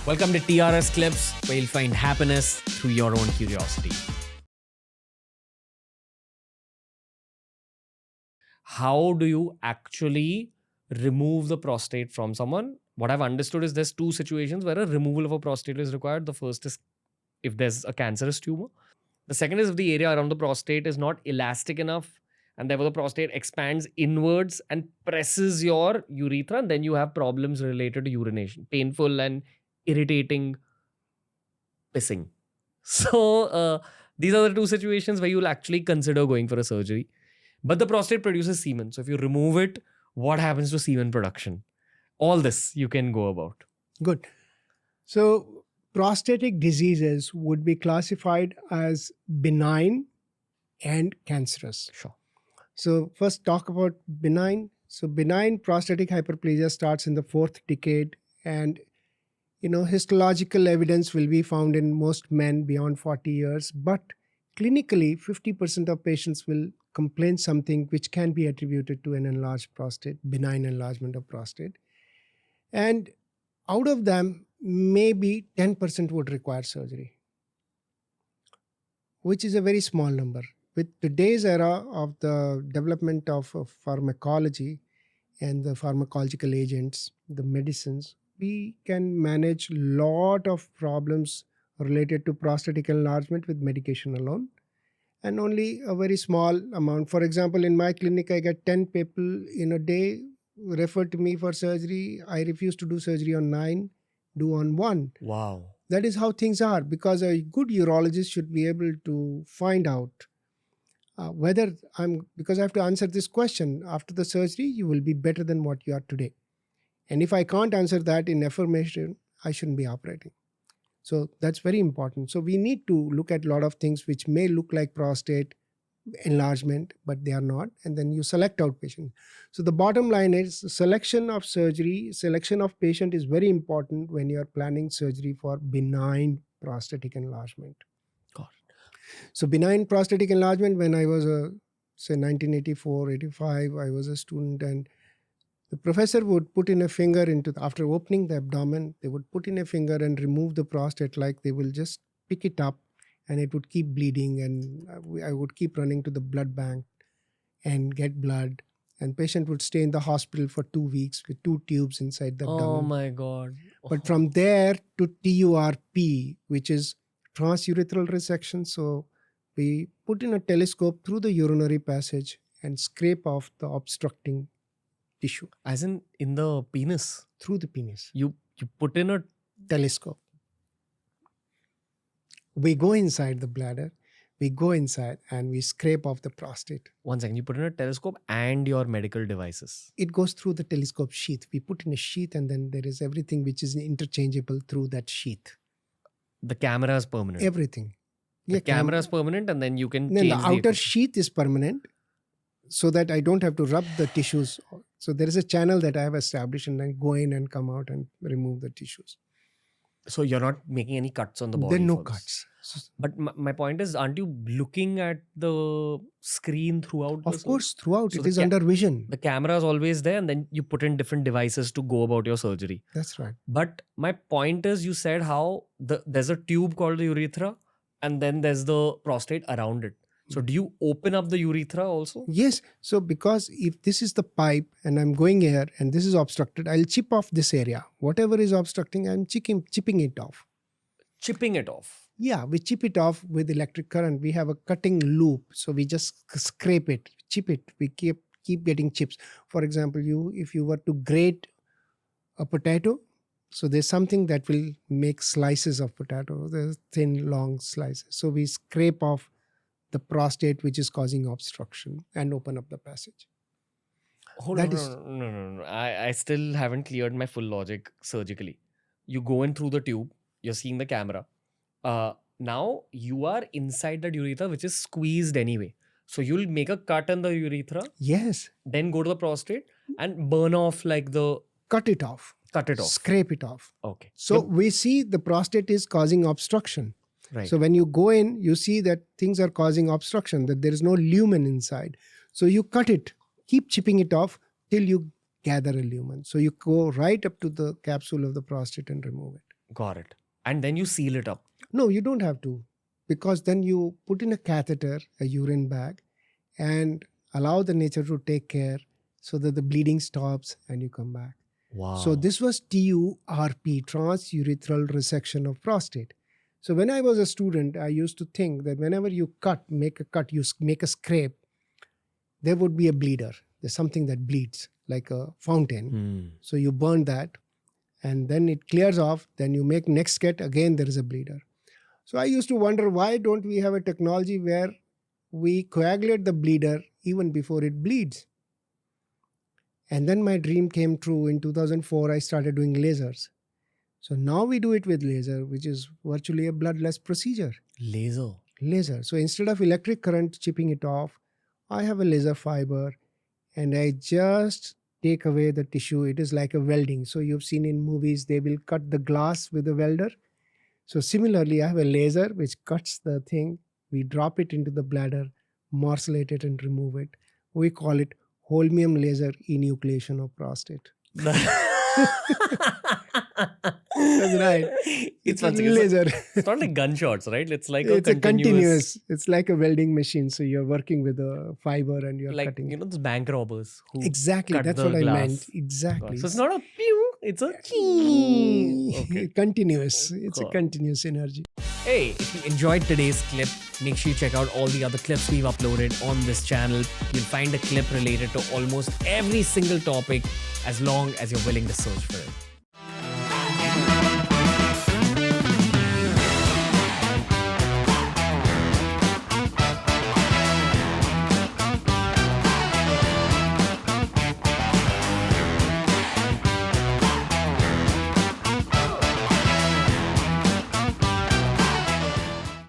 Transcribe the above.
Welcome to TRS Clips, where you'll find happiness through your own curiosity. How do you actually remove the prostate from someone? What I've understood is there's two situations where a removal of a prostate is required. The first is if there's a cancerous tumor. The second is if the area around the prostate is not elastic enough and therefore the prostate expands inwards and presses your urethra, and then you have problems related to urination, painful and irritating pissing. So these are the two situations where you'll actually consider going for a surgery. But the prostate produces semen. So if you remove it, what happens to semen production? All this you can go about. Good. So prostatic diseases would be classified as benign and cancerous. Sure. So first talk about benign. So benign prostatic hyperplasia starts in the fourth decade, and histological evidence will be found in most men beyond 40 years, but clinically 50% of patients will complain something which can be attributed to an enlarged prostate, benign enlargement of prostate. And out of them, maybe 10% would require surgery, which is a very small number. With today's era of the development of pharmacology and the pharmacological agents, the medicines, we can manage a lot of problems related to prostatic enlargement with medication alone, and only a very small amount. For example, in my clinic, I get 10 people in a day referred to me for surgery. I refuse to do surgery on 9, do on 1. Wow. That is how things are, because a good urologist should be able to find out because I have to answer this question. After the surgery, you will be better than what you are today. And if I can't answer that in affirmation, I shouldn't be operating. So that's very important. So we need to look at a lot of things which may look like prostate enlargement, but they are not. And then you select out patients. So the bottom line is selection of surgery, selection of patient is very important when you are planning surgery for benign prostatic enlargement. Got it. So benign prostatic enlargement, when I was say 1984, 85, I was a student, and the professor would put in a finger after opening the abdomen, they would put in a finger and remove the prostate, like they will just pick it up and it would keep bleeding, and I would keep running to the blood bank and get blood, and patient would stay in the hospital for 2 weeks with 2 tubes inside the abdomen. Oh my God. But from there to TURP, which is transurethral resection, so we put in a telescope through the urinary passage and scrape off the obstructing tissue. As in the penis? Through the penis. You put in a telescope. We go inside the bladder, we go inside and we scrape off the prostate. 1 second, you put in a telescope and your medical devices. It goes through the telescope sheath. We put in a sheath, and then there is everything which is interchangeable through that sheath. The camera is permanent. Everything. The camera is permanent, and then you can then change the outer sheath is permanent, so that I don't have to rub the tissues. So there is a channel that I have established, and then go in and come out and remove the tissues. So you're not making any cuts on the body? There are no for this. cuts. But my point is, aren't you looking at the screen throughout? Of course, throughout. So it is under vision. The camera is always there, and then you put in different devices to go about your surgery. That's right. But my point is, you said how there's a tube called the urethra, and then there's the prostate around it. So do you open up the urethra also? Yes. So because if this is the pipe and I'm going here and this is obstructed, I'll chip off this area. Whatever is obstructing, I'm chipping it off. Chipping it off? Yeah, we chip it off with electric current. We have a cutting loop. So we just scrape it, chip it. We keep getting chips. For example, if you were to grate a potato, so there's something that will make slices of potato. There's thin, long slices. So we scrape off the prostate which is causing obstruction and open up the passage. Hold on, no. I still haven't cleared my full logic surgically. You go in through the tube, you're seeing the camera. Now you are inside that urethra, which is squeezed anyway. So you'll make a cut in the urethra. Yes. Then go to the prostate and burn off like the... Cut it off. Scrape it off. Okay. So we see the prostate is causing obstruction. Right. So when you go in, you see that things are causing obstruction, that there is no lumen inside. So you cut it, keep chipping it off till you gather a lumen. So you go right up to the capsule of the prostate and remove it. Got it. And then you seal it up. No, you don't have to, because then you put in a catheter, a urine bag, and allow the nature to take care so that the bleeding stops and you come back. Wow. So this was TURP, transurethral resection of prostate. So when I was a student, I used to think that whenever you make a cut, you make a scrape, there would be a bleeder. There's something that bleeds, like a fountain. So you burn that, and then it clears off. Then you make next cut, again there is a bleeder. So I used to wonder, why don't we have a technology where we coagulate the bleeder even before it bleeds? And then my dream came true. In 2004, I started doing lasers. So now we do it with laser, which is virtually a bloodless procedure. Laser. So instead of electric current chipping it off, I have a laser fiber and I just take away the tissue. It is like a welding. So you've seen in movies, they will cut the glass with a welder. So similarly, I have a laser which cuts the thing. We drop it into the bladder, morcellate it and remove it. We call it holmium laser enucleation of prostate. That's right. It's a laser. It's not like gunshots, right? It's like it's a continuous. It's like a welding machine. So you're working with a fiber and you're like, cutting. You know, those bank robbers who exactly. cut That's the what glass. I meant. Exactly. So it's not a pew, it's a key. Okay. Continuous. It's a continuous energy. Hey, if you enjoyed today's clip, make sure you check out all the other clips we've uploaded on this channel. You'll find a clip related to almost every single topic as long as you're willing to search for it.